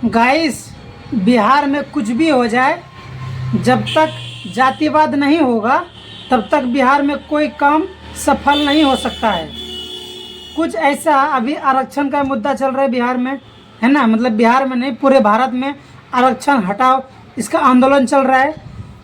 Guys, Bihar में कुछ भी हो जाए, जब तक जातिवाद नहीं होगा तब तक बिहार में कोई काम सफल नहीं हो सकता है। कुछ ऐसा अभी आरक्षण का मुद्दा चल रहा है बिहार में, है ना। मतलब बिहार में नहीं, पूरे भारत में आरक्षण हटाओ इसका आंदोलन चल रहा है।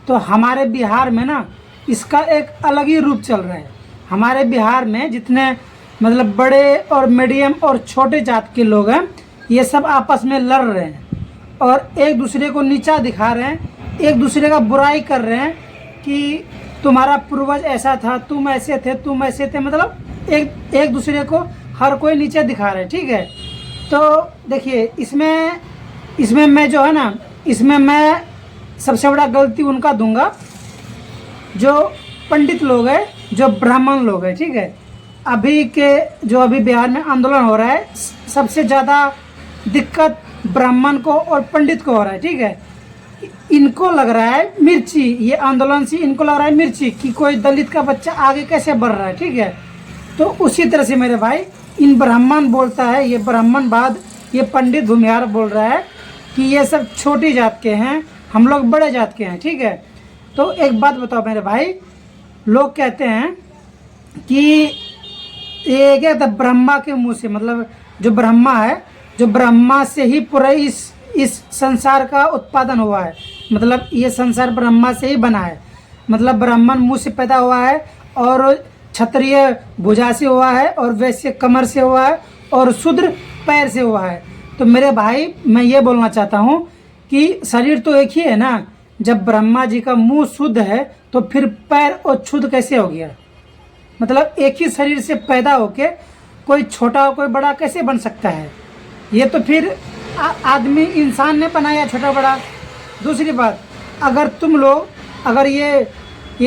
तो हमारे बिहार में ना इसका एक अलग ही रूप चल रहा है। हमारे बिहार में जितने मतलब बड़े और मीडियम और छोटे जात के लोग हैं, ये सब आपस में लड़ रहे हैं और एक दूसरे को नीचा दिखा रहे हैं, एक दूसरे का बुराई कर रहे हैं कि तुम्हारा पूर्वज ऐसा था, तुम ऐसे थे, तुम ऐसे थे। मतलब एक दूसरे को हर कोई नीचे दिखा रहे हैं, ठीक है। तो देखिए, इसमें मैं जो है ना, इसमें मैं सबसे बड़ा गलती उनका दूंगा जो पंडित लोग हैं, जो ब्राह्मण लोग हैं, ठीक है। अभी बिहार में आंदोलन हो रहा है, सबसे ज़्यादा दिक्कत ब्राह्मण को और पंडित को हो रहा है, ठीक है। इनको लग रहा है मिर्ची, ये आंदोलन से इनको लग रहा है मिर्ची कि कोई दलित का बच्चा आगे कैसे बढ़ रहा है, ठीक है। तो उसी तरह से मेरे भाई, इन ब्राह्मण बोलता है, ये ब्राह्मणवाद, ये पंडित भूमिहार बोल रहा है कि ये सब छोटी जात के हैं, हम लोग बड़े जात के हैं, ठीक है। तो एक बात बताओ मेरे भाई, लोग कहते हैं कि ये क्या था, ब्रह्मा के मुंह से, मतलब जो ब्रह्मा है, जो ब्रह्मा से ही पूरा इस संसार का उत्पादन हुआ है। मतलब ये संसार ब्रह्मा से ही बना है। मतलब ब्राह्मण मुंह से पैदा हुआ है और क्षत्रिय भुजा से हुआ है और वैश्य कमर से हुआ है और शूद्र पैर से हुआ है। तो मेरे भाई, मैं ये बोलना चाहता हूँ कि शरीर तो एक ही है ना। जब ब्रह्मा जी का मुंह शुद्ध है तो फिर पैर और क्षुद्र कैसे हो गया? मतलब एक ही शरीर से पैदा होके कोई छोटा कोई बड़ा कैसे बन सकता है? ये तो फिर आदमी, इंसान ने बनाया छोटा बड़ा। दूसरी बात, अगर तुम लोग, अगर ये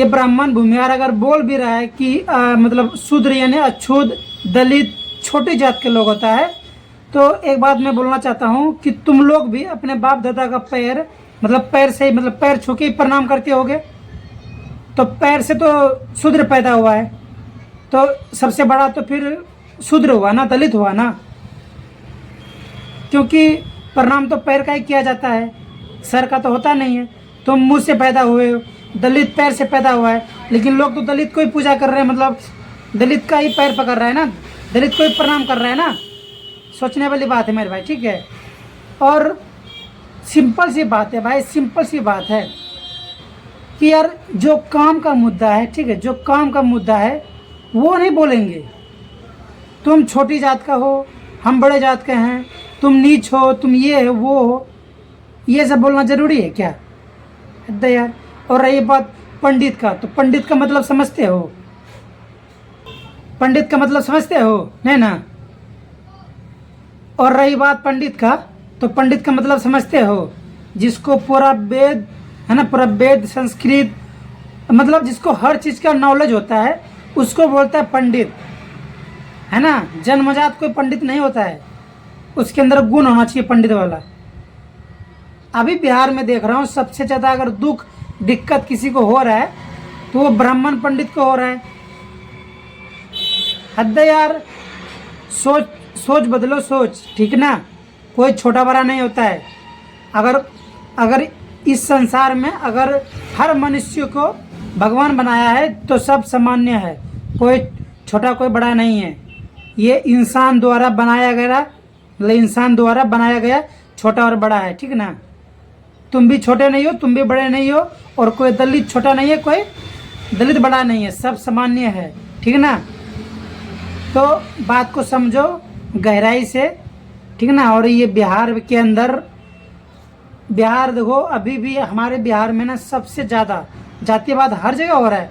ब्राह्मण भूमिहार अगर बोल भी रहा है कि मतलब शूद्र यानी अछूत, दलित, छोटी जात के लोग होता है, तो एक बात मैं बोलना चाहता हूँ कि तुम लोग भी अपने बाप दादा का पैर, मतलब पैर से, मतलब पैर छू के ही प्रणाम करते होगे। तो पैर से तो शूद्र पैदा हुआ है, तो सबसे बड़ा तो फिर शूद्र हुआ ना, दलित हुआ ना। क्योंकि प्रणाम तो पैर का ही किया जाता है, सर का तो होता नहीं है। तुम मुंह से पैदा हुए हो, दलित पैर से पैदा हुआ है, लेकिन लोग तो दलित को ही पूजा कर रहे हैं, मतलब दलित का ही पैर पकड़ रहा है ना, दलित को ही प्रणाम कर रहा है ना। सोचने वाली बात है मेरे भाई, ठीक है। और सिंपल सी बात है भाई, सिंपल सी बात है कि यार जो काम का मुद्दा है, ठीक है, जो काम का मुद्दा है वो नहीं बोलेंगे। तुम छोटी जात का हो, हम बड़े जात के हैं, तुम नीच हो, तुम ये हो, वो हो, ये सब बोलना ज़रूरी है क्या? हद यार। और रही बात पंडित का, तो पंडित का मतलब समझते हो? पंडित का मतलब समझते हो? नहीं ना। और रही बात पंडित का, तो पंडित का मतलब समझते हो? जिसको पूरा वेद, है ना, पूरा वेद, संस्कृत, मतलब जिसको हर चीज़ का नॉलेज होता है, उसको बोलता है पंडित, है ना। जन्मजात कोई पंडित नहीं होता है, उसके अंदर गुण होना चाहिए पंडित वाला। अभी बिहार में देख रहा हूँ सबसे ज़्यादा अगर दुख दिक्कत किसी को हो रहा है तो वो ब्राह्मण पंडित को हो रहा है। हद यार। सोच बदलो, सोच, ठीक ना। कोई छोटा बड़ा नहीं होता है। अगर इस संसार में अगर हर मनुष्य को भगवान बनाया है तो सब सामान्य है, कोई छोटा कोई बड़ा नहीं है। ये इंसान द्वारा बनाया गया छोटा और बड़ा है, ठीक ना। तुम भी छोटे नहीं हो, तुम भी बड़े नहीं हो, और कोई दलित छोटा नहीं है, कोई दलित बड़ा नहीं है, सब सामान्य है, ठीक ना। तो बात को समझो गहराई से, ठीक ना। और ये बिहार के अंदर, बिहार देखो, अभी भी हमारे बिहार में ना सबसे ज़्यादा जातिवाद हर जगह हो रहा है,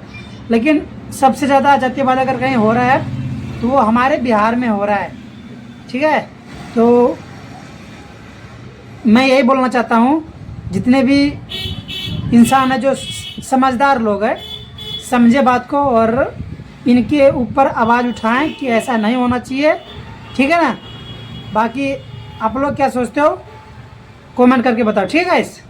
लेकिन सबसे ज़्यादा जातिवाद अगर कहीं हो रहा है तो वो हमारे बिहार में हो रहा है, ठीक है। तो मैं यही बोलना चाहता हूँ, जितने भी इंसान है, जो समझदार लोग हैं, समझे बात को और इनके ऊपर आवाज़ उठाएं कि ऐसा नहीं होना चाहिए, ठीक है ना। बाकी आप लोग क्या सोचते हो, कमेंट करके बताओ, ठीक है गाइस।